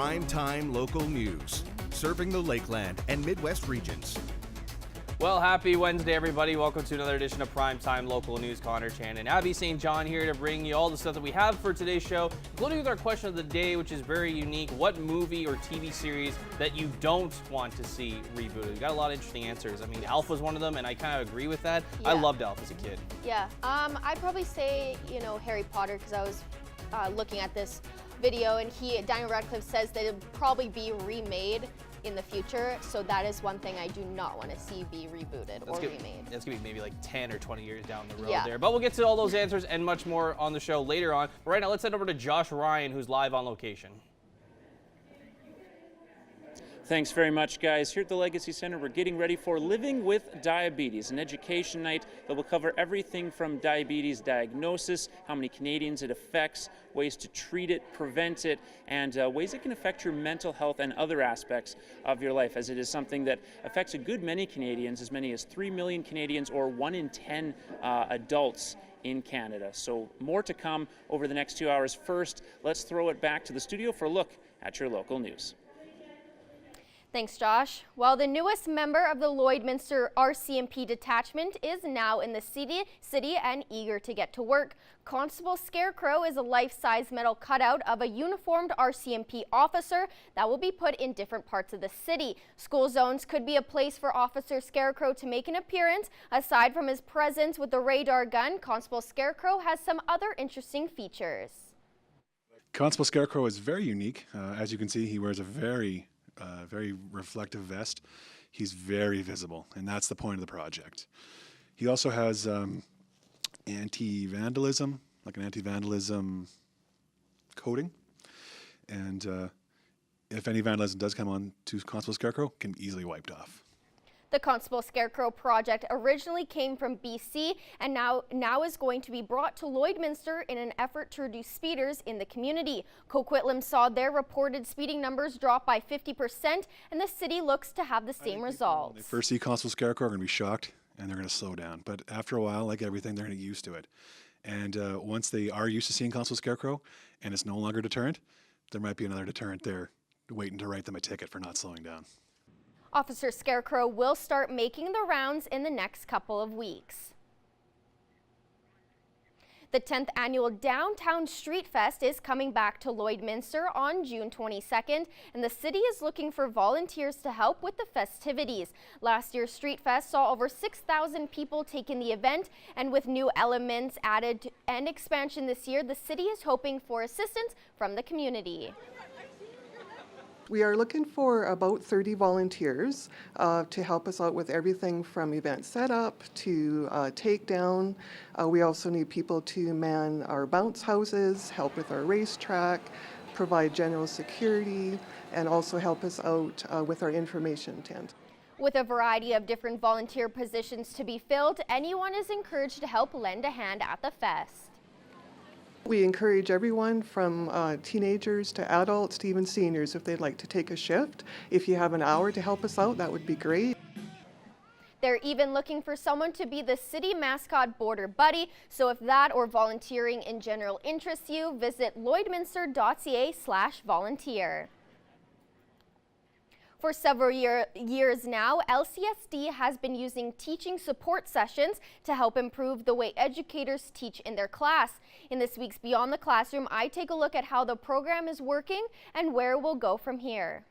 Primetime Local News, serving the Lakeland and Midwest regions. Well, happy Wednesday, everybody. Welcome to another edition of Primetime Local News. Connor Chan and Abby St. John here to bring you all the stuff that we have for today's show, including with our question of the day, which is very unique. What movie or TV series that you don't want to see rebooted? We got a lot of interesting answers. I mean, Alf was one of them, and I kind of agree with that. Yeah. I loved Alf as a kid. Yeah, I'd probably say, Harry Potter, because I was looking at this video, and Daniel Radcliffe says that it'll probably be remade in the future, so that is one thing I do not want to see be rebooted or remade. That's gonna be maybe like 10 or 20 years down the road there. But we'll get to all those answers and much more on the show later on. But right now, let's head over to Josh Ryan, who's live on location. Thanks very much, guys. Here at the Legacy Center, we're getting ready for Living with Diabetes, an education night that will cover everything from diabetes diagnosis, how many Canadians it affects, ways to treat it, prevent it, and ways it can affect your mental health and other aspects of your life, as it is something that affects a good many Canadians, as many as 3 million Canadians, or 1 in 10 adults in Canada. So more to come over the next 2 hours. First, let's throw it back to the studio for a look at your local news. Thanks, Josh. Well, the newest member of the Lloydminster RCMP detachment is now in the city and eager to get to work. Constable Scarecrow is a life-size metal cutout of a uniformed RCMP officer that will be put in different parts of the city. School zones could be a place for Officer Scarecrow to make an appearance. Aside from his presence with the radar gun, Constable Scarecrow has some other interesting features. Constable Scarecrow is very unique. As you can see, he wears a very reflective vest. He's very visible, and that's the point of the project. He also has anti-vandalism, like an anti-vandalism coating, and if any vandalism does come on to Constable Scarecrow, it can be easily wiped off. The Constable Scarecrow project originally came from BC and now is going to be brought to Lloydminster in an effort to reduce speeders in the community. Coquitlam saw their reported speeding numbers drop by 50%, and the city looks to have the same results. When they first see Constable Scarecrow, they're going to be shocked and they're going to slow down. But after a while, like everything, they're going to get used to it. And once they are used to seeing Constable Scarecrow and it's no longer a deterrent, there might be another deterrent there waiting to write them a ticket for not slowing down. Officer Scarecrow will start making the rounds in the next couple of weeks. The 10th annual Downtown Street Fest is coming back to Lloydminster on June 22nd, and the city is looking for volunteers to help with the festivities. Last year's Street Fest saw over 6,000 people take in the event, and with new elements added and expansion this year, the city is hoping for assistance from the community. We are looking for about 30 volunteers to help us out with everything from event setup to takedown. We also need people to man our bounce houses, help with our racetrack, provide general security, and also help us out with our information tent. With a variety of different volunteer positions to be filled, anyone is encouraged to help lend a hand at the fest. We encourage everyone from teenagers to adults to even seniors if they'd like to take a shift. If you have an hour to help us out, that would be great. They're even looking for someone to be the city mascot border buddy. So if that or volunteering in general interests you, visit lloydminster.ca/volunteer. For several years now, LCSD has been using teaching support sessions to help improve the way educators teach in their class. In this week's Beyond the Classroom, I take a look at how the program is working and where we'll go from here.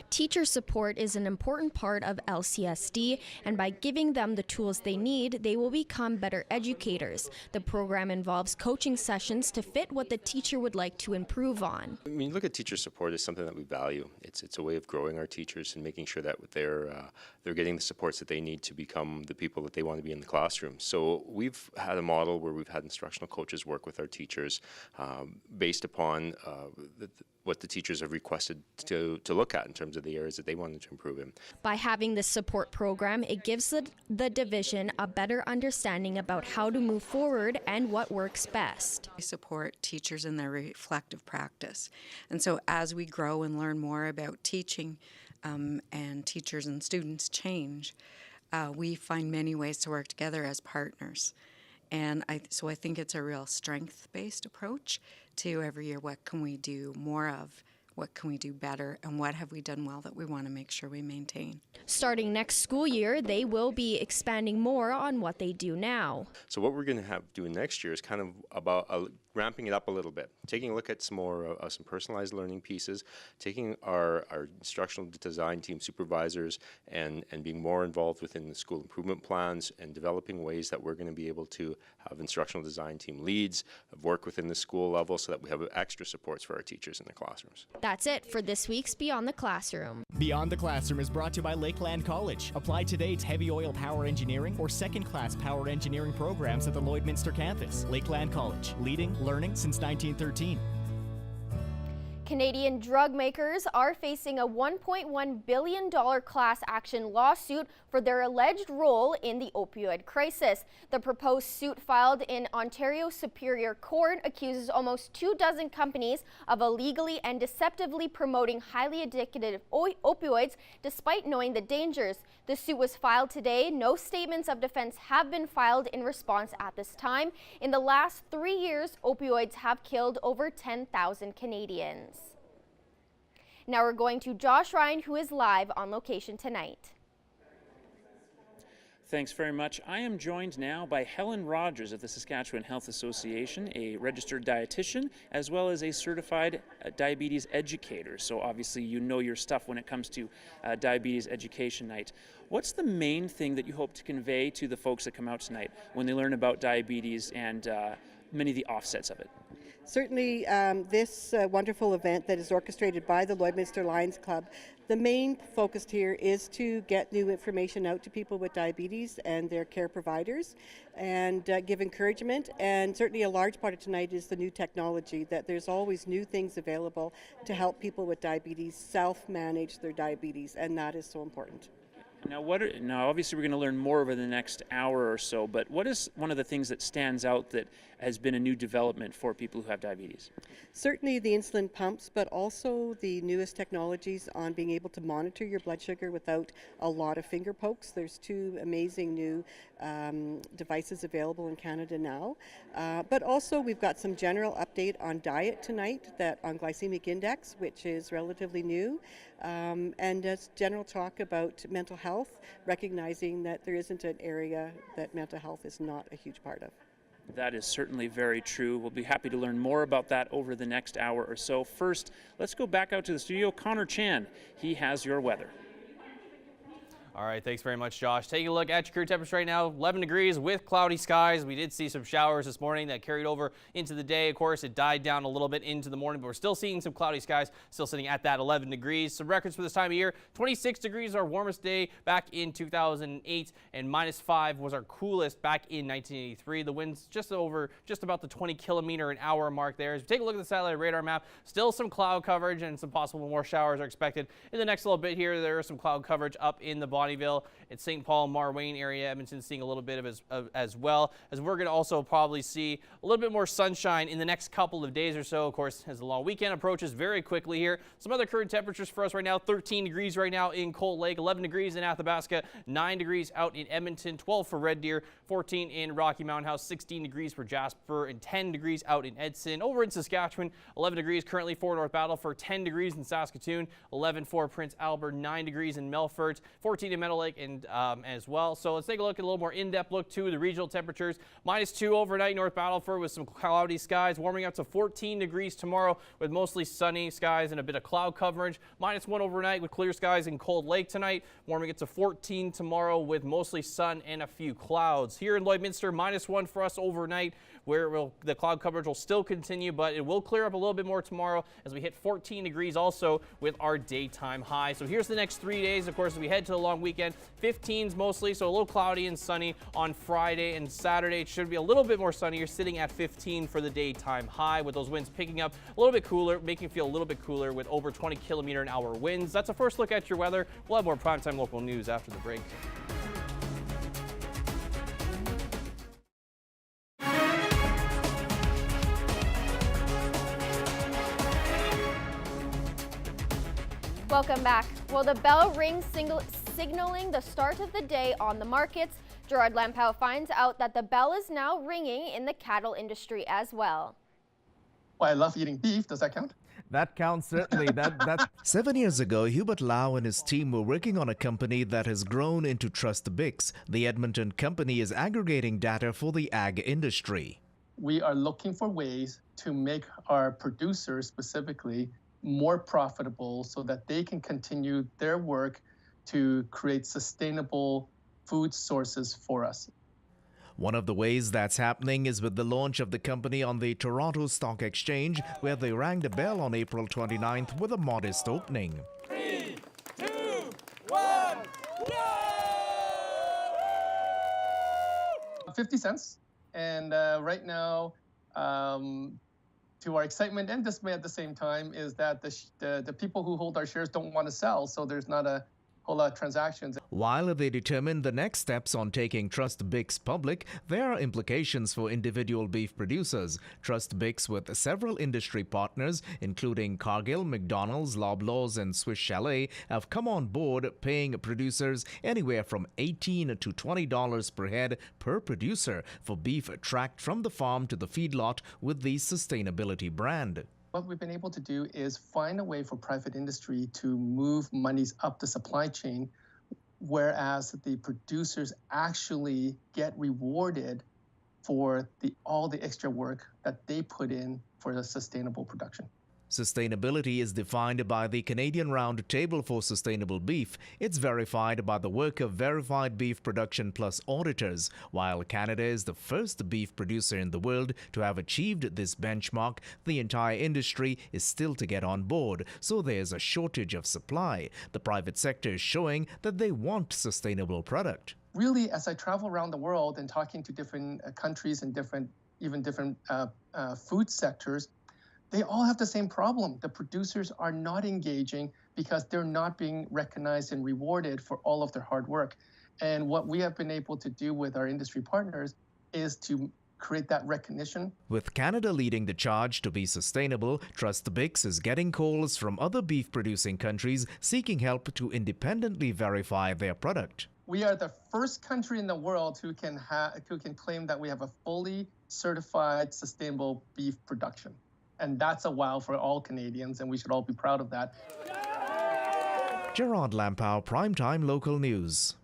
Teacher support is an important part of LCSD, and by giving them the tools they need, they will become better educators. The program involves coaching sessions to fit what the teacher would like to improve on. I mean, look at teacher support as something that we value. It's a way of growing our teachers and making sure that they're getting the supports that they need to become the people that they want to be in the classroom. So we've had a model where we've had instructional coaches work with our teachers based upon what the teachers have requested to look at in terms of the areas that they wanted to improve in. By having this support program, it gives the division a better understanding about how to move forward and what works best. We support teachers in their reflective practice. And so as we grow and learn more about teaching, and teachers and students change, we find many ways to work together as partners. And so I think it's a real strength-based approach to every year, what can we do more of? What can we do better, and what have we done well that we want to make sure we maintain? Starting next school year, they will be expanding more on what they do now. So what we're going to have doing next year is kind of about ramping it up a little bit, taking a look at some more some personalized learning pieces, taking our instructional design team supervisors and being more involved within the school improvement plans and developing ways that we're going to be able to have instructional design team leads, work within the school level so that we have extra supports for our teachers in the classrooms. That's it for this week's Beyond the Classroom. Beyond the Classroom is brought to you by Lakeland College. Apply today to heavy oil power engineering or second-class power engineering programs at the Lloydminster campus. Lakeland College, leading learning since 1913. Canadian drug makers are facing a $1.1 billion class action lawsuit for their alleged role in the opioid crisis. The proposed suit filed in Ontario Superior Court accuses almost 24 companies of illegally and deceptively promoting highly addictive opioids despite knowing the dangers. The suit was filed today. No statements of defense have been filed in response at this time. In the last 3 years, opioids have killed over 10,000 Canadians. Now we're going to Josh Ryan, who is live on location tonight. Thanks very much. I am joined now by Helen Rogers of the Saskatchewan Health Association, a registered dietitian, as well as a certified diabetes educator. So obviously you know your stuff when it comes to Diabetes Education Night. What's the main thing that you hope to convey to the folks that come out tonight when they learn about diabetes and many of the offsets of it? Certainly this wonderful event that is orchestrated by the Lloydminster Lions Club, the main focus here is to get new information out to people with diabetes and their care providers and give encouragement. And certainly a large part of tonight is the new technology, that there's always new things available to help people with diabetes self-manage their diabetes, and that is so important. Now, obviously we're going to learn more over the next hour or so, but what is one of the things that stands out that has been a new development for people who have diabetes? Certainly the insulin pumps, but also the newest technologies on being able to monitor your blood sugar without a lot of finger pokes. There's 2 amazing new devices available in Canada now. But also we've got some general update on diet tonight, that on glycemic index, which is relatively new, and just general talk about mental health, recognizing that there isn't an area that mental health is not a huge part of. That is certainly very true. We'll be happy to learn more about that over the next hour or so. First, let's go back out to the studio. Connor Chan, he has your weather. All right, thanks very much, Josh. Taking a look at your current temperature right now, 11 degrees with cloudy skies. We did see some showers this morning that carried over into the day. Of course, it died down a little bit into the morning, but we're still seeing some cloudy skies, still sitting at that 11 degrees. Some records for this time of year, 26 degrees, our warmest day back in 2008, and -5 was our coolest back in 1983. The wind's just about the 20 kilometer an hour mark there. As we take a look at the satellite radar map, still some cloud coverage and some possible more showers are expected in the next little bit here. There is some cloud coverage up in the Bonnyville. It's St. Paul, Marwayne area. Edmonton seeing a little bit of as well, as we're going to also probably see a little bit more sunshine in the next couple of days or so. Of course, as the long weekend approaches very quickly here. Some other current temperatures for us right now, 13 degrees right now in Cold Lake, 11 degrees in Athabasca, 9 degrees out in Edmonton, 12 for Red Deer, 14 in Rocky Mountain House, 16 degrees for Jasper, and 10 degrees out in Edson. Over in Saskatchewan, 11 degrees currently for North Battleford, 10 degrees in Saskatoon, 11 for Prince Albert, 9 degrees in Melfort, 14 in Meadow Lake and as well. So let's take a look at a little more in-depth look to the regional temperatures. -2 overnight North Battleford with some cloudy skies, warming up to 14 degrees tomorrow with mostly sunny skies and a bit of cloud coverage. -1 overnight with clear skies in Cold Lake tonight, warming it to 14 tomorrow with mostly sun and a few clouds. Here in Lloydminster, -1 for us overnight, where the cloud coverage will still continue, but it will clear up a little bit more tomorrow as we hit 14 degrees also with our daytime high. So here's the next 3 days, of course, as we head to the long weekend. 15s mostly, so a little cloudy and sunny on Friday and Saturday. It should be a little bit more sunnier, sitting at 15 for the daytime high, with those winds picking up a little bit cooler, making it feel a little bit cooler with over 20 kilometer an hour winds. That's a first look at your weather. We'll have more primetime local news after the break. Welcome back. Well, the bell rings signaling the start of the day on the markets. Gerard Lampau finds out that the bell is now ringing in the cattle industry as well. Well, I love eating beef. Does that count? That counts, certainly. That 7 years ago, Hubert Lau and his team were working on a company that has grown into Trust Bix. The Edmonton company is aggregating data for the ag industry. We are looking for ways to make our producers specifically more profitable so that they can continue their work to create sustainable food sources for us. One of the ways that's happening is with the launch of the company on the Toronto Stock Exchange, where they rang the bell on April 29th with a modest opening. 3, 2, 1, go! 50 cents. And right now, to our excitement and dismay at the same time, is that the people who hold our shares don't want to sell, so there's not a whole lot of transactions. While they determine the next steps on taking Trust Bix public, there are implications for individual beef producers. Trust Bix, with several industry partners, including Cargill, McDonald's, Loblaws, and Swiss Chalet, have come on board, paying producers anywhere from $18 to $20 per head per producer for beef tracked from the farm to the feedlot with the sustainability brand. What we've been able to do is find a way for private industry to move monies up the supply chain, whereas the producers actually get rewarded for all the extra work that they put in for the sustainable production. Sustainability is defined by the Canadian Round Table for Sustainable Beef. It's verified by the work of Verified Beef Production Plus auditors. While Canada is the first beef producer in the world to have achieved this benchmark, the entire industry is still to get on board, so there's a shortage of supply. The private sector is showing that they want sustainable product. Really, as I travel around the world and talking to different countries and different food sectors, they all have the same problem. The producers are not engaging because they're not being recognized and rewarded for all of their hard work. And what we have been able to do with our industry partners is to create that recognition. With Canada leading the charge to be sustainable, Trust Bix is getting calls from other beef-producing countries seeking help to independently verify their product. We are the first country in the world who can claim that we have a fully certified sustainable beef production. And that's a wow for all Canadians, and we should all be proud of that. Gerard Lampau, Primetime Local News.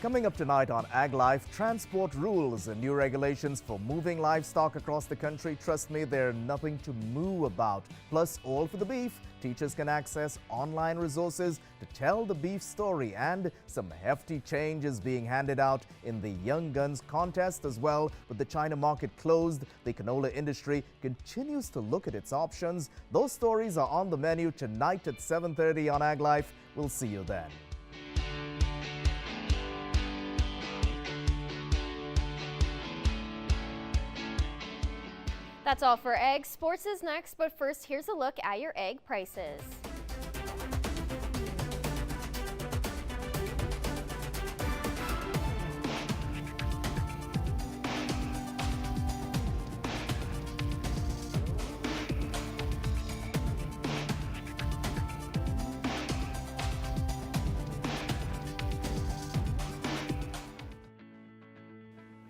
Coming up tonight on Ag Life, transport rules and new regulations for moving livestock across the country. Trust me, they're nothing to moo about. Plus, all for the beef. Teachers can access online resources to tell the beef story, and some hefty change is being handed out in the Young Guns contest as well. With the China market closed, the canola industry continues to look at its options. Those stories are on the menu tonight at 7:30 on Ag Life. We'll see you then. That's all for eggs. Sports is next, but first, here's a look at your egg prices.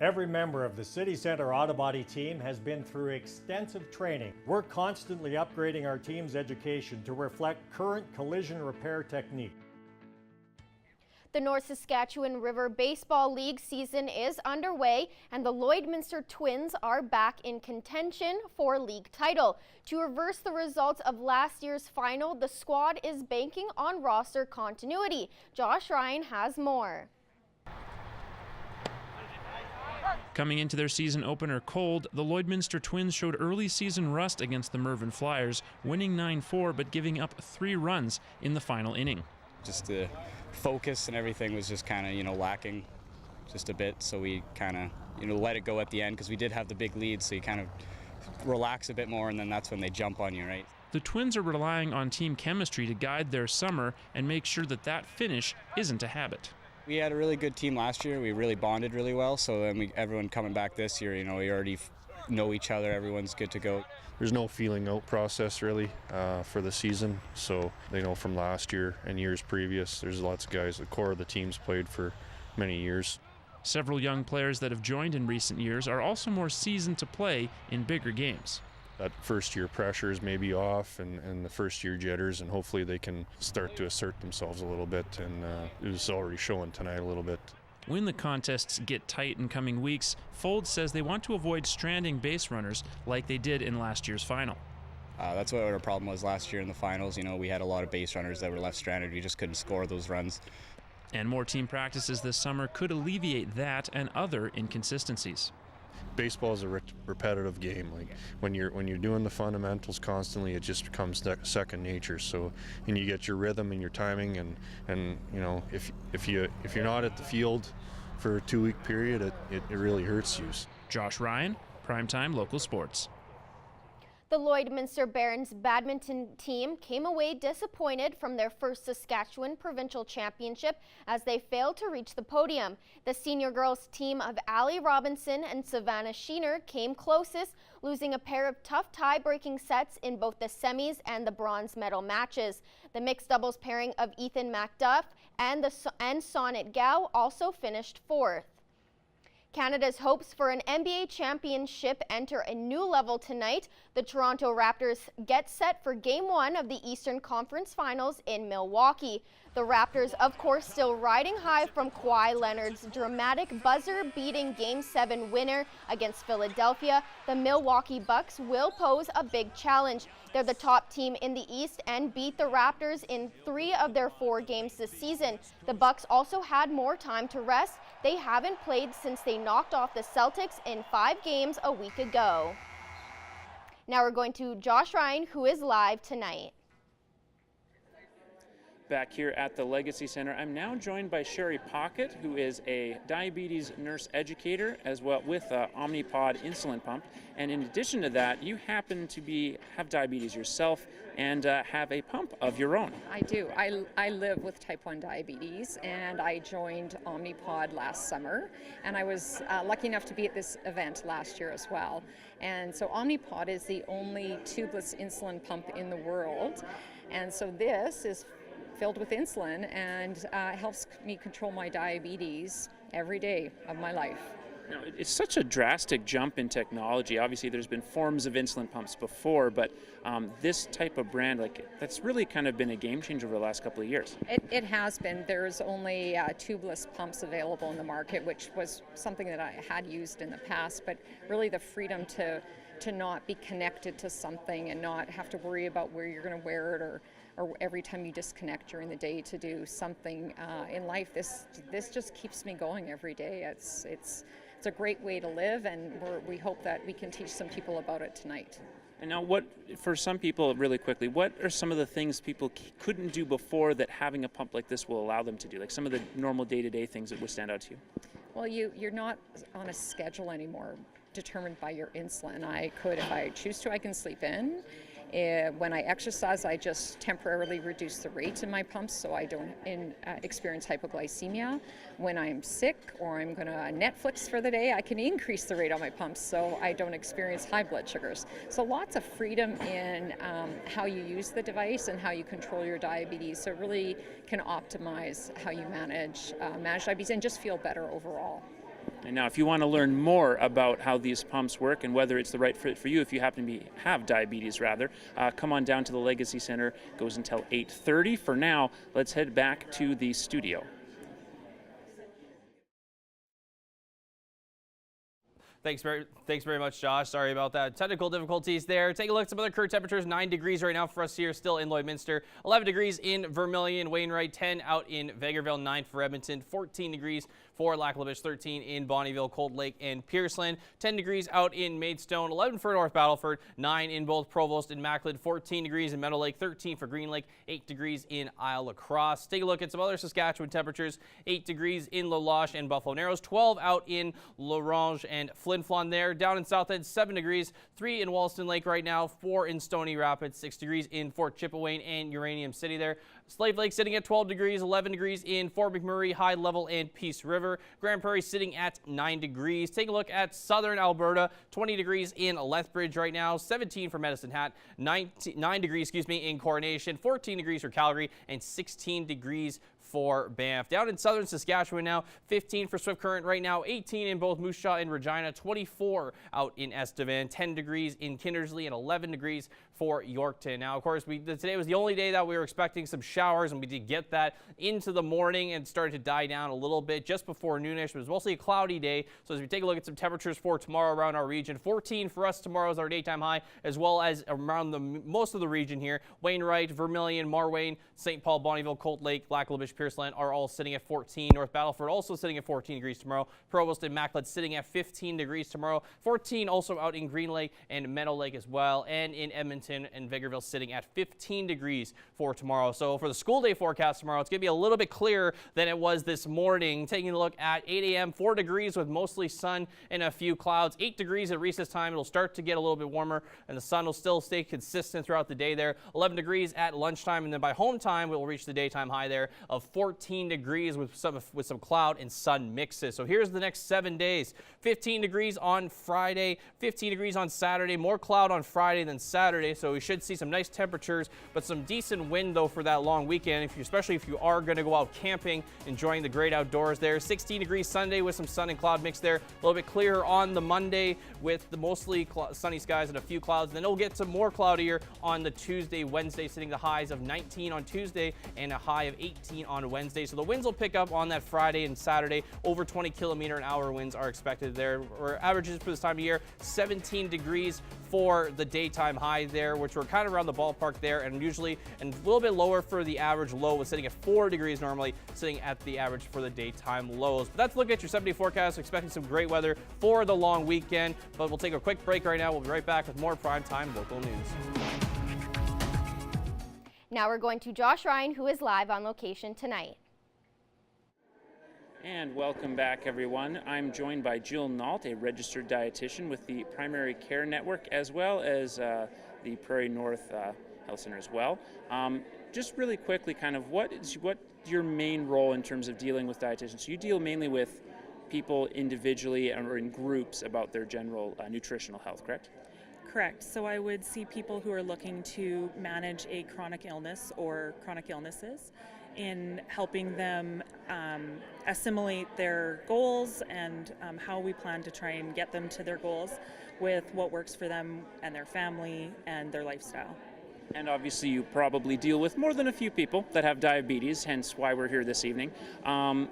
Every member of the City Centre Auto Body team has been through extensive training. We're constantly upgrading our team's education to reflect current collision repair technique. The North Saskatchewan River Baseball League season is underway, and the Lloydminster Twins are back in contention for league title. To reverse the results of last year's final, the squad is banking on roster continuity. Josh Ryan has more. Coming into their season opener cold, the Lloydminster Twins showed early season rust against the Mervyn Flyers, winning 9-4 but giving up 3 runs in the final inning. Just the focus and everything was just kind of, lacking just a bit, so we kind of, let it go at the end because we did have the big lead, so you kind of relax a bit more, and then that's when they jump on you, right? The Twins are relying on team chemistry to guide their summer and make sure that finish isn't a habit. We had a really good team last year. We really bonded really well. So then everyone coming back this year, we already know each other. Everyone's good to go. There's no feeling out process really for the season. So they know from last year and years previous, there's lots of guys, the core of the team's played for many years. Several young players that have joined in recent years are also more seasoned to play in bigger games. That first year pressures may be off and the first year jitters, and hopefully they can start to assert themselves a little bit, and it was already showing tonight a little bit. When the contests get tight in coming weeks, Fold says they want to avoid stranding base runners like they did in last year's final. That's what our problem was last year in the finals. You know, we had a lot of base runners that were left stranded. We just couldn't score those runs. And more team practices this summer could alleviate that and other inconsistencies. Baseball is a repetitive game. Like when you're doing the fundamentals constantly, it just becomes second nature. So, and you get your rhythm and your timing, and you know, if you're not at the field for a 2-week period, it really hurts you. Josh Ryan, Primetime Local Sports. The Lloydminster Barons badminton team came away disappointed from their first Saskatchewan Provincial Championship as they failed to reach the podium. The senior girls team of Allie Robinson and Savannah Sheener came closest, losing a pair of tough tie-breaking sets in both the semis and the bronze medal matches. The mixed doubles pairing of Ethan MacDuff and Sonnet Gao also finished fourth. Canada's hopes for an NBA championship enter a new level tonight. The Toronto Raptors get set for Game 1 of the Eastern Conference Finals in Milwaukee. The Raptors, of course, still riding high from Kawhi Leonard's dramatic buzzer-beating Game 7 winner against Philadelphia. The Milwaukee Bucks will pose a big challenge. They're the top team in the East and beat the Raptors in 3 of their 4 games this season. The Bucks also had more time to rest. They haven't played since they knocked off the Celtics in 5 games a week ago. Now we're going to Josh Ryan, who is live tonight. Back here at the Legacy Center, I'm now joined by Sherry Pocket, who is a diabetes nurse educator as well with Omnipod insulin pump. And in addition to that, you happen to have diabetes yourself and have a pump of your own. I do. I live with type 1 diabetes, and I joined Omnipod last summer, and I was lucky enough to be at this event last year as well. And so Omnipod is the only tubeless insulin pump in the world, and so this is filled with insulin and helps me control my diabetes every day of my life. Now, it's such a drastic jump in technology. Obviously, there's been forms of insulin pumps before, but this type of brand, that's really kind of been a game changer over the last couple of years. It has been. There's only tubeless pumps available in the market, which was something that I had used in the past, but really the freedom to not be connected to something and not have to worry about where you're going to wear it or every time you disconnect during the day to do something in life. This just keeps me going every day. It's a great way to live, and we hope that we can teach some people about it tonight. And now, for some people, really quickly, what are some of the things people couldn't do before that having a pump like this will allow them to do? Like some of the normal day-to-day things that would stand out to you? Well, you're not on a schedule anymore determined by your insulin. I could, if I choose to, I can sleep in. When I exercise, I just temporarily reduce the rate in my pumps so I don't experience hypoglycemia. When I'm sick or I'm going to Netflix for the day, I can increase the rate on my pumps so I don't experience high blood sugars. So lots of freedom in how you use the device and how you control your diabetes. So it really can optimize how you manage diabetes and just feel better overall. And now, if you want to learn more about how these pumps work and whether it's the right fit for you, if you happen to have diabetes rather, come on down to the Legacy Center. It goes until 8:30. For now, let's head back to the studio. Thanks very much, Josh. Sorry about that. Technical difficulties there. Take a look at some other current temperatures. 9 degrees right now for us here, still in Lloydminster. 11 degrees in Vermilion, Wainwright. 10 out in Vegreville. 9 for Edmonton. 14 degrees for Lac-La-Biche. 13 in Bonnyville, Cold Lake, and Pearceland. 10 degrees out in Maidstone. 11 for North Battleford. 9 in both Provost and Macleod. 14 degrees in Meadow Lake. 13 for Green Lake. 8 degrees in Isle La Crosse. Take a look at some other Saskatchewan temperatures. 8 degrees in La Loche and Buffalo Narrows. 12 out in L'Orange and Flin Flon there. Down in South End, 7 degrees. 3 in Wollaston Lake right now. 4 in Stony Rapids. 6 degrees in Fort Chipewyan and Uranium City there. Slave Lake sitting at 12 degrees, 11 degrees in Fort McMurray, High Level, and Peace River. Grand Prairie sitting at 9 degrees. Take a look at southern Alberta, 20 degrees in Lethbridge right now, 17 for Medicine Hat, 9 degrees, in Coronation, 14 degrees for Calgary, and 16 degrees for Banff. Down in southern Saskatchewan now, 15 for Swift Current right now, 18 in both Moose Jaw and Regina, 24 out in Estevan, 10 degrees in Kindersley, and 11 degrees for Yorkton. Now, of course, today was the only day that we were expecting some showers, and we did get that into the morning and started to die down a little bit just before noonish. It was mostly a cloudy day. So as we take a look at some temperatures for tomorrow around our region, 14 for us tomorrow is our daytime high, as well as around most of the region here. Wainwright, Vermilion, Marwayne, St. Paul, Bonnyville, Colt Lake, Black Labish, Pierceland are all sitting at 14. North Battleford also sitting at 14 degrees tomorrow. Provost and Macleod sitting at 15 degrees tomorrow. 14 also out in Green Lake and Meadow Lake as well. And in Edmonton and Vegreville sitting at 15 degrees for tomorrow. So for the school day forecast tomorrow, it's going to be a little bit clearer than it was this morning. Taking a look at 8 a.m., 4 degrees with mostly sun and a few clouds. 8 degrees at recess time. It'll start to get a little bit warmer, and the sun will still stay consistent throughout the day there. 11 degrees at lunchtime, and then by home time, we'll reach the daytime high there of 14 degrees with some cloud and sun mixes. So here's the next 7 days. 15 degrees on Friday, 15 degrees on Saturday, more cloud on Friday than Saturday, so we should see some nice temperatures, but some decent wind though for that long weekend, especially if you are going to go out camping, enjoying the great outdoors there. 16 degrees Sunday with some sun and cloud mix there. A little bit clearer on the Monday with the mostly sunny skies and a few clouds. Then it'll get some more cloudier on the Tuesday, Wednesday, sitting the highs of 19 on Tuesday and a high of 18 on Wednesday. So the winds will pick up on that Friday and Saturday. Over 20 kilometer-an-hour winds are expected there. Our averages for this time of year, 17 degrees for the daytime high there, which we're kind of around the ballpark there, and usually and a little bit lower for the average low, was sitting at 4 degrees normally, sitting at the average for the daytime lows. But that's a look at your 7-day forecast. Expecting some great weather for the long weekend, but we'll take a quick break right now. We'll be right back with more primetime local news. Now we're going to Josh Ryan, who is live on location tonight. And welcome back, everyone. I'm joined by Jill Nault, a registered dietitian with the Primary Care Network, as well as the Prairie North Health Center as well. Just really quickly, kind of what's your main role in terms of dealing with dietitians? So you deal mainly with people individually or in groups about their general nutritional health, correct? Correct. So I would see people who are looking to manage a chronic illness or chronic illnesses, in helping them assimilate their goals and how we plan to try and get them to their goals with what works for them and their family and their lifestyle. And obviously you probably deal with more than a few people that have diabetes, hence why we're here this evening.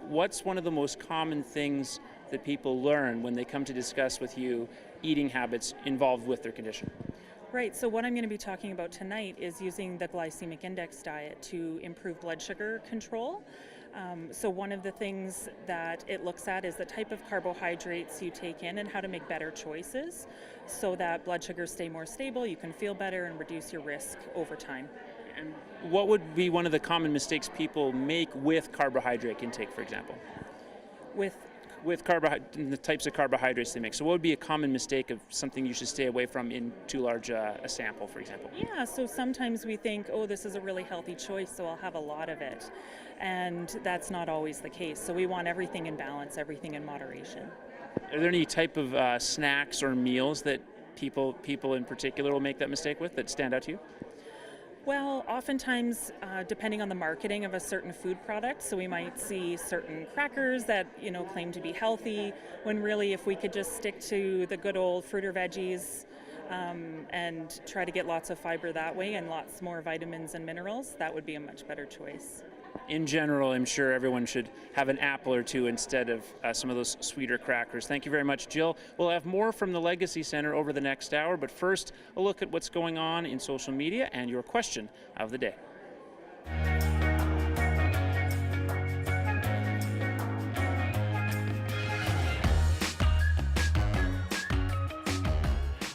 What's one of the most common things that people learn when they come to discuss with you eating habits involved with their condition? Right, so what I'm going to be talking about tonight is using the glycemic index diet to improve blood sugar control. So one of the things that it looks at is the type of carbohydrates you take in and how to make better choices so that blood sugars stay more stable, you can feel better and reduce your risk over time. And what would be one of the common mistakes people make with carbohydrate intake, for example? With the types of carbohydrates they make. So what would be a common mistake of something you should stay away from in too large a sample, for example? Yeah, so sometimes we think, oh, this is a really healthy choice, so I'll have a lot of it. And that's not always the case. So we want everything in balance, everything in moderation. Are there any type of snacks or meals that people in particular will make that mistake with that stand out to you? Well, oftentimes, depending on the marketing of a certain food product, so we might see certain crackers that, claim to be healthy, when really if we could just stick to the good old fruit or veggies and try to get lots of fiber that way and lots more vitamins and minerals, that would be a much better choice. In general, I'm sure everyone should have an apple or two instead of some of those sweeter crackers. Thank you very much, Jill. We'll have more from the Legacy Center over the next hour, but first, a look at what's going on in social media and your question of the day.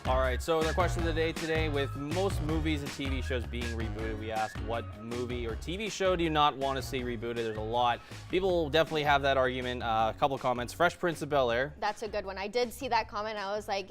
All right, so the question of the day today, with most movies and TV shows being rebooted, we asked what movie or TV show do you not want to see rebooted? There's a lot. People definitely have that argument. A couple comments. Fresh Prince of Bel-Air. That's a good one. I did see that comment. I was like,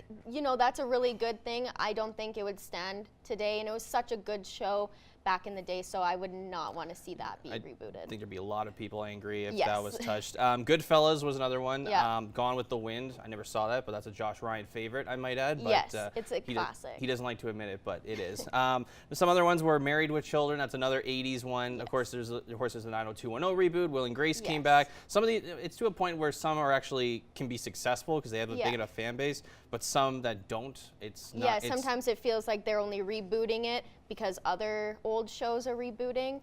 that's a really good thing. I don't think it would stand today, and it was such a good show back in the day, so I would not want to see that be rebooted. I think there'd be a lot of people angry if Yes. that was touched. Goodfellas was another one. Yeah. Gone with the Wind. I never saw that, but that's a Josh Ryan favorite, I might add. But, Yes, it's a he classic. He doesn't like to admit it, but it is. Some other ones were Married with Children. That's another 80s one. Of course, there's the 90210 reboot. Will and Grace came back. Some of it's to a point where some are actually can be successful because they have a big enough fan base, but some that don't, it's not. Yeah, sometimes it feels like they're only rebooting it because other old shows are rebooting,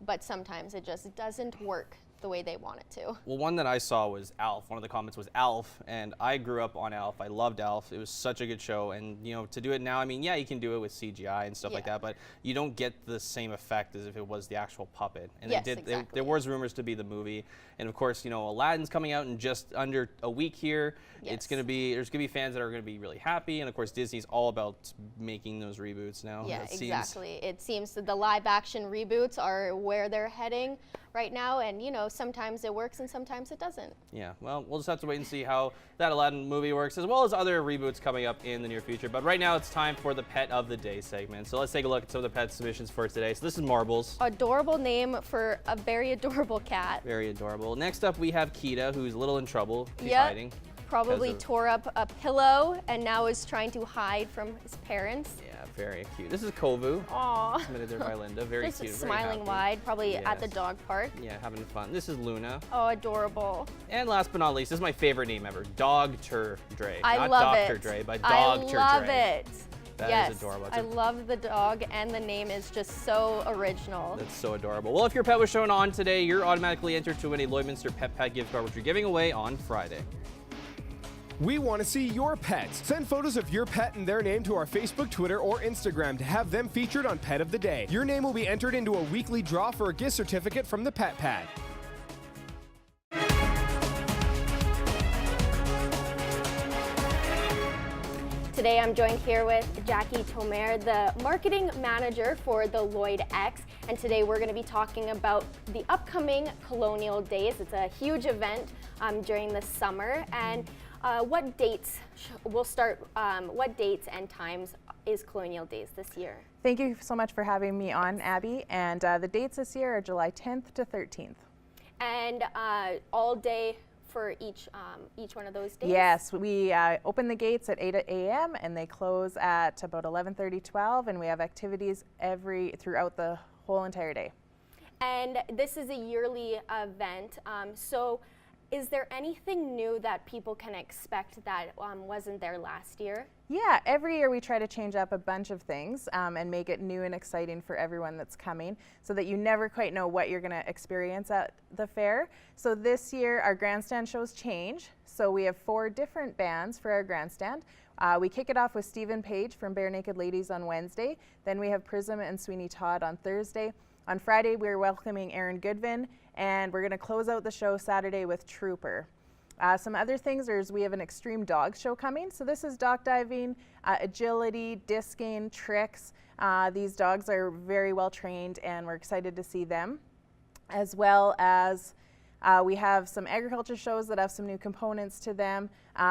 but sometimes it just doesn't work the way they want it to. Well, one that I saw was Alf. One of the comments was Alf, and I grew up on Alf. I loved Alf. It was such a good show, and you know, to do it now, I mean, yeah, you can do it with CGI and stuff like that, but you don't get the same effect as if it was the actual puppet. And Yes, they did. exactly. There was rumors to be the movie, and of course, you know, Aladdin's coming out in just under a week here. It's gonna be there's gonna be fans that are gonna be really happy, and of course, Disney's all about making those reboots now. Yeah, it seems. exactly. It seems that the live action reboots are where they're heading right now, and you know, sometimes it works and sometimes it doesn't. Yeah, well, we'll just have to wait and see how that Aladdin movie works, as well as other reboots coming up in the near future. But right now, it's time for the Pet of the Day segment. So let's take a look at some of the pet submissions for today. So this is Marbles. Adorable name for a very adorable cat. Very adorable. Next up, we have Kita, who's a little in trouble. He's Yep. hiding. Probably tore up a pillow and now is trying to hide from his parents. Yeah, very cute. This is Kovu. Aww. Submitted there by Linda. Very Just cute. very smiling happy. wide, probably at the Yes. dog park. Yeah, having fun. This is Luna. Oh, adorable. And last but not least, this is my favorite name ever, Dr. Dre. I Not love Dr. it. Dre, but I Dr. love Dre. it. That yes, is adorable. It's I a- love the dog, and the name is just so original. That's so adorable. Well, if your pet was shown on today, you're automatically entered to win a Lloydminster Pet Pad gift card, which you're giving away on Friday. We want to see your pets. Send photos of your pet and their name to our Facebook, Twitter, or Instagram to have them featured on Pet of the Day. Your name will be entered into a weekly draw for a gift certificate from the Pet Pad. Today I'm joined here with Jackie Tomer, the marketing manager for the Lloyd X, and today we're going to be talking about the upcoming Colonial Days. It's a huge event during the summer, and what dates and times is Colonial Days this year? Thank you so much for having me on, Abby, and the dates this year are July 10th to 13th. And all day for each one of those days? Yes, we open the gates at 8 a.m. and they close at about 11:30, 12, and we have activities throughout the whole entire day. And this is a yearly event, so is there anything new that people can expect that wasn't there last year? Yeah, every year we try to change up a bunch of things and make it new and exciting for everyone that's coming so that you never quite know what you're going to experience at the fair. So this year our grandstand shows change. So we have 4 different bands for our grandstand. We kick it off with Stephen Page from Bare Naked Ladies on Wednesday. Then we have Prism and Sweeney Todd on Thursday. On Friday we're welcoming Aaron Goodvin, and we're going to close out the show Saturday with Trooper. Some other things is we have an extreme dog show coming. So this is dock diving, agility, discing, tricks. These dogs are very well trained and we're excited to see them. As well as we have some agriculture shows that have some new components to them.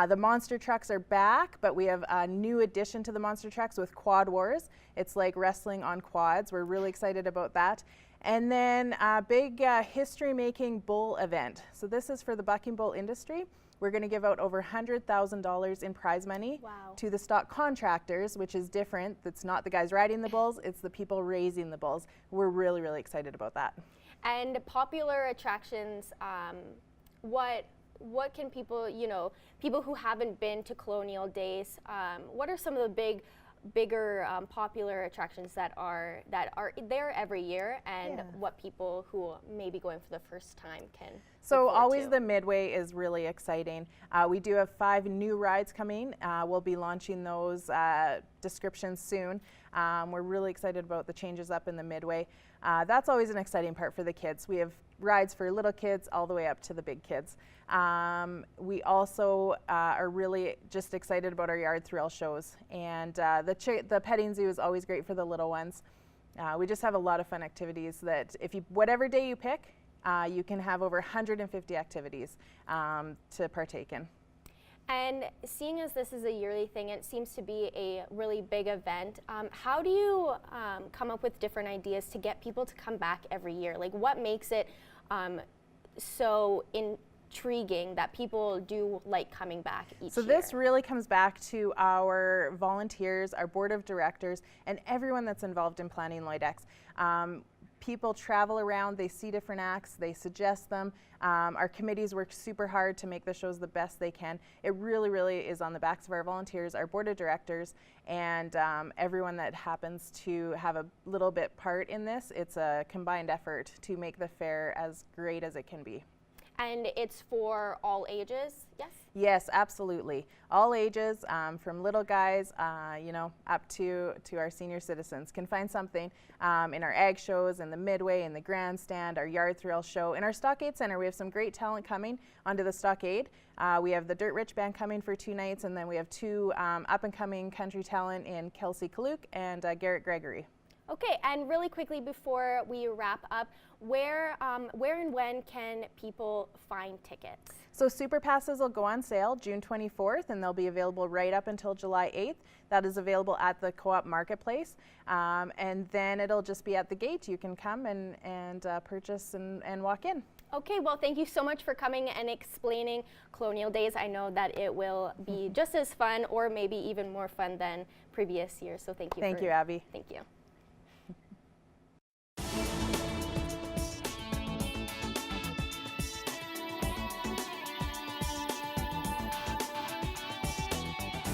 The monster trucks are back, but we have a new addition to the monster trucks with Quad Wars. It's like wrestling on quads. We're really excited about that. And then a big history-making bull event. So this is for the bucking bull industry. We're going to give out over $100,000 in prize money to the stock contractors, which is different. It's not the guys riding the bulls, it's the people raising the bulls. We're really, really excited about that. And popular attractions, what can people, people who haven't been to Colonial Days, what are some of the bigger popular attractions that are there every year, and what people who may be going for the first time can So look forward always to? the Midway is really exciting. We do have 5 new rides coming. We'll be launching those descriptions soon. We're really excited about the changes up in the Midway. That's always an exciting part for the kids. We have rides for little kids all the way up to the big kids. We also are really just excited about our yard thrill shows, and the petting zoo is always great for the little ones. We just have a lot of fun activities that whatever day you pick, you can have over 150 activities to partake in. And seeing as this is a yearly thing, it seems to be a really big event. How do you come up with different ideas to get people to come back every year? Like, what makes it so intriguing that people do like coming back each year? So this really comes back to our volunteers, our board of directors, and everyone that's involved in planning Lloydex. People travel around, they see different acts, they suggest them. Our committees work super hard to make the shows the best they can. It really, really is on the backs of our volunteers, our board of directors, and everyone that happens to have a little bit part in this. It's a combined effort to make the fair as great as it can be. And it's for all ages, yes? Yes, absolutely. All ages, from little guys, up to our senior citizens can find something in our ag shows, in the Midway, in the grandstand, our yard thrill show. In our Stockade Center, we have some great talent coming onto the Stockade. We have the Dirt Rich Band coming for 2 nights, and then we have 2 up-and-coming country talent in Kelsey Kaluk and Garrett Gregory. Okay, and really quickly before we wrap up, where and when can people find tickets? So Super Passes will go on sale June 24th, and they'll be available right up until July 8th. That is available at the Co-op Marketplace, and then it'll just be at the gate. You can come and purchase and walk in. Okay, well, thank you so much for coming and explaining Colonial Days. I know that it will be just as fun, or maybe even more fun than previous years. So thank you. Thank you, Abby. Thank you.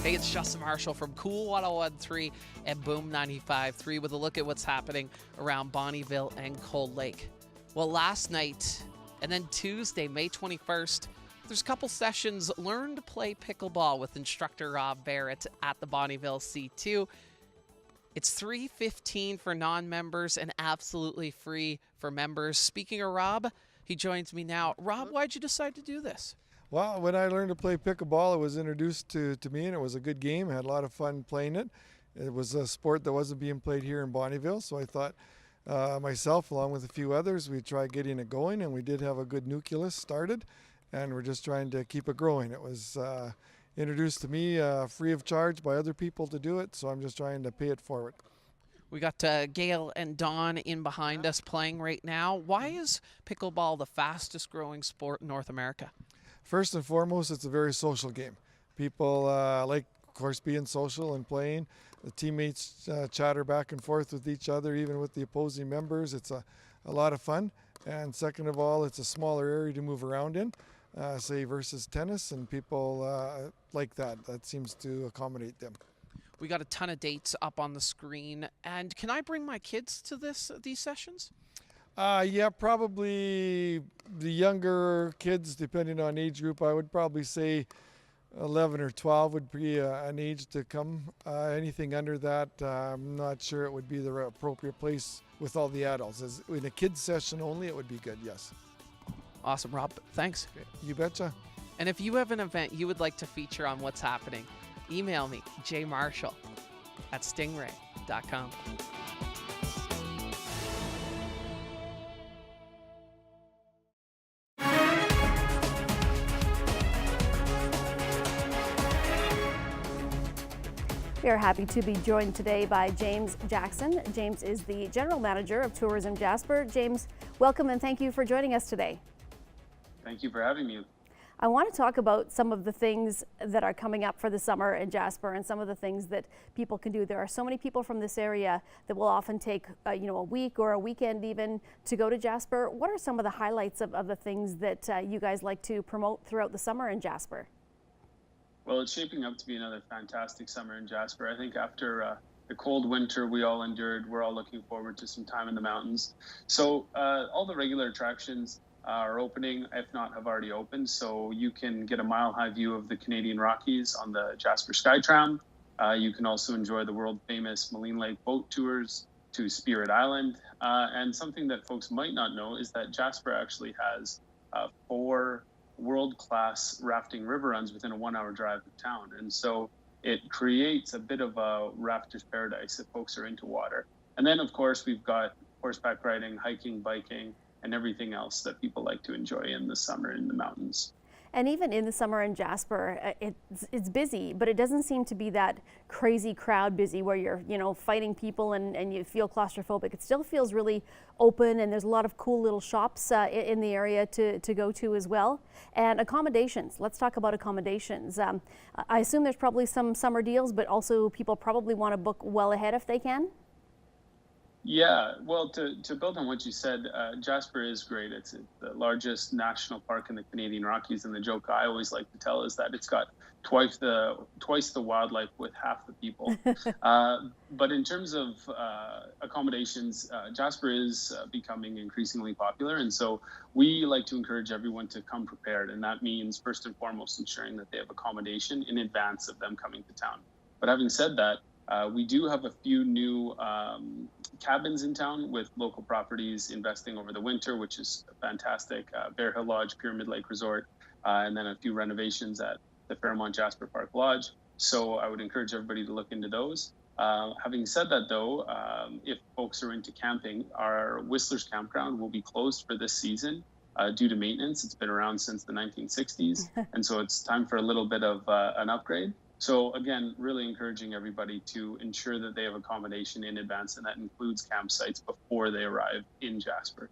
Hey, it's Justin Marshall from Cool 101.3 and Boom 95.3 with a look at what's happening around Bonnyville and Cold Lake. Well, last night and then Tuesday, May 21st, there's a couple sessions. Learn to play pickleball with instructor Rob Barrett at the Bonnyville C2. It's $3.15 for non-members and absolutely free for members. Speaking of Rob, he joins me now. Rob, why'd you decide to do this? Well, when I learned to play pickleball, it was introduced to me, and it was a good game. I had a lot of fun playing it. It was a sport that wasn't being played here in Bonnyville, so I thought myself, along with a few others, we'd try getting it going, and we did have a good nucleus started, and we're just trying to keep it growing. It was introduced to me free of charge by other people to do it, so I'm just trying to pay it forward. We got Gail and Dawn in behind us playing right now. Why is pickleball the fastest growing sport in North America? First and foremost, it's a very social game. People like, of course, being social and playing. The teammates chatter back and forth with each other, even with the opposing members. It's a lot of fun. And second of all, it's a smaller area to move around in, say versus tennis, and people like that. That seems to accommodate them. We got a ton of dates up on the screen. And can I bring my kids to these sessions? Yeah, probably the younger kids, depending on age group, I would probably say 11 or 12 would be an age to come. Anything under that, I'm not sure it would be the appropriate place with all the adults. As in a kids session only, it would be good, yes. Awesome, Rob. Thanks. You betcha. And if you have an event you would like to feature on What's Happening, email me, jmarshall@stingray.com. We are happy to be joined today by James Jackson. James is the General Manager of Tourism Jasper. James, welcome and thank you for joining us today. Thank you for having me. I want to talk about some of the things that are coming up for the summer in Jasper and some of the things that people can do. There are so many people from this area that will often take a week or a weekend even to go to Jasper. What are some of the highlights of the things that you guys like to promote throughout the summer in Jasper? Well, it's shaping up to be another fantastic summer in Jasper. I think after the cold winter we all endured, we're all looking forward to some time in the mountains. So all the regular attractions are opening, if not have already opened. So you can get a mile-high view of the Canadian Rockies on the Jasper Skytram. You can also enjoy the world-famous Maligne Lake boat tours to Spirit Island. And something that folks might not know is that Jasper actually has 4 world-class rafting river runs within a 1-hour drive of town. And so it creates a bit of a rafter's paradise if folks are into water. And then, of course, we've got horseback riding, hiking, biking, and everything else that people like to enjoy in the summer in the mountains. And even in the summer in Jasper, it's busy, but it doesn't seem to be that crazy crowd busy where you're, fighting people and you feel claustrophobic. It still feels really open, and there's a lot of cool little shops in the area to go to as well. And accommodations. Let's talk about accommodations. I assume there's probably some summer deals, but also people probably want to book well ahead if they can. Yeah, well, to build on what you said, Jasper is great. It's the largest national park in the Canadian Rockies, and the joke I always like to tell is that it's got twice the wildlife with half the people. But in terms of accommodations, Jasper is becoming increasingly popular, and so we like to encourage everyone to come prepared, and that means first and foremost ensuring that they have accommodation in advance of them coming to town. But having said that, we do have a few new cabins in town with local properties investing over the winter, which is fantastic. Bear Hill Lodge, Pyramid Lake Resort, and then a few renovations at the Fairmont Jasper Park Lodge. So I would encourage everybody to look into those. Having said that, though, if folks are into camping, our Whistler's Campground will be closed for this season due to maintenance. It's been around since the 1960s, and so it's time for a little bit of an upgrade. So again, really encouraging everybody to ensure that they have accommodation in advance, and that includes campsites before they arrive in Jasper.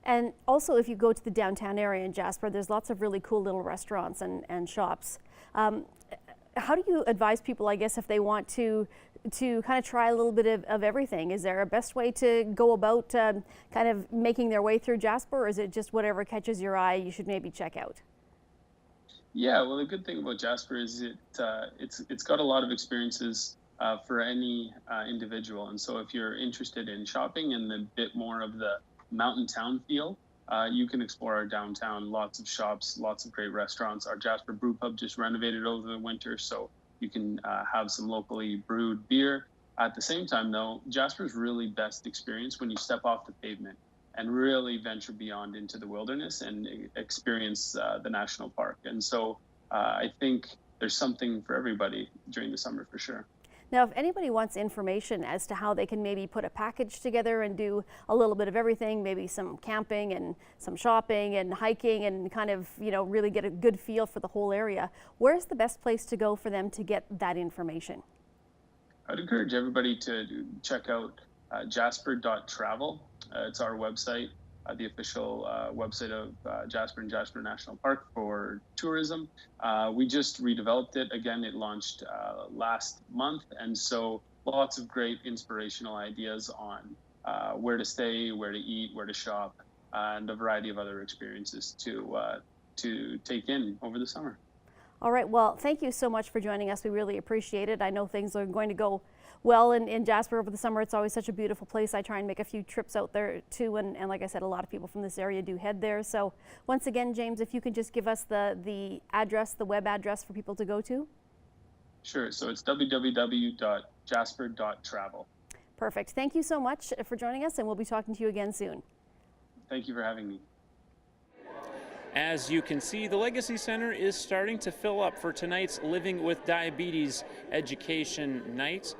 And also, if you go to the downtown area in Jasper, there's lots of really cool little restaurants and shops. How do you advise people, I guess, if they want to kind of try a little bit of everything? Is there a best way to go about kind of making their way through Jasper, or is it just whatever catches your eye you should maybe check out? Yeah, well, the good thing about Jasper is it's got a lot of experiences for any individual. And so if you're interested in shopping and a bit more of the mountain town feel, you can explore our downtown. Lots of shops, lots of great restaurants. Our Jasper Brew Pub just renovated over the winter, so you can have some locally brewed beer. At the same time, though, Jasper's really best experience when you step off the pavement and really venture beyond into the wilderness and experience the national park. And so I think there's something for everybody during the summer for sure. Now, if anybody wants information as to how they can maybe put a package together and do a little bit of everything, maybe some camping and some shopping and hiking and kind of, really get a good feel for the whole area, where's the best place to go for them to get that information? I'd encourage everybody to check out jasper.travel. It's our website, the official website of Jasper and Jasper National Park for tourism. We just redeveloped it. Again, it launched last month, and so lots of great inspirational ideas on where to stay, where to eat, where to shop, and a variety of other experiences to take in over the summer. All right, well, thank you so much for joining us. We really appreciate it. I know things are going to go well in Jasper over the summer. It's always such a beautiful place. I try and make a few trips out there too, and like I said, a lot of people from this area do head there. So once again, James, if you could just give us the address, the web address for people to go to. Sure, so it's www.jasper.travel. Perfect. Thank you so much for joining us, and we'll be talking to you again soon. Thank you for having me. As you can see, the Legacy Center is starting to fill up for tonight's Living with Diabetes Education Night.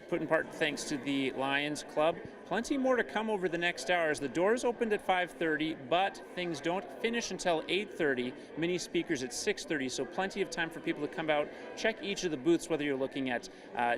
Put in part thanks to the Lions Club. Plenty more to come over the next hours. The doors opened at 5:30, but things don't finish until 8:30. Mini speakers at 6:30, so plenty of time for people to come out, check each of the booths, whether you're looking at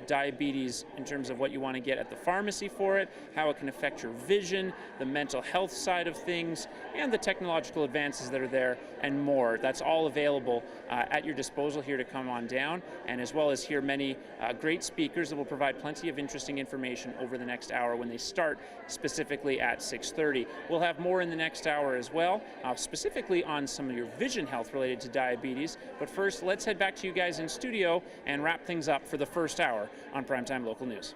diabetes in terms of what you want to get at the pharmacy for it, how it can affect your vision, the mental health side of things, and the technological advances that are there, and more. That's all available at your disposal here to come on down, and as well as hear many great speakers that will provide plenty of interesting information over the next hour when they start specifically at 6:30. We'll have more in the next hour as well, specifically on some of your vision health related to diabetes. But first, let's head back to you guys in studio and wrap things up for the first hour on Primetime Local News.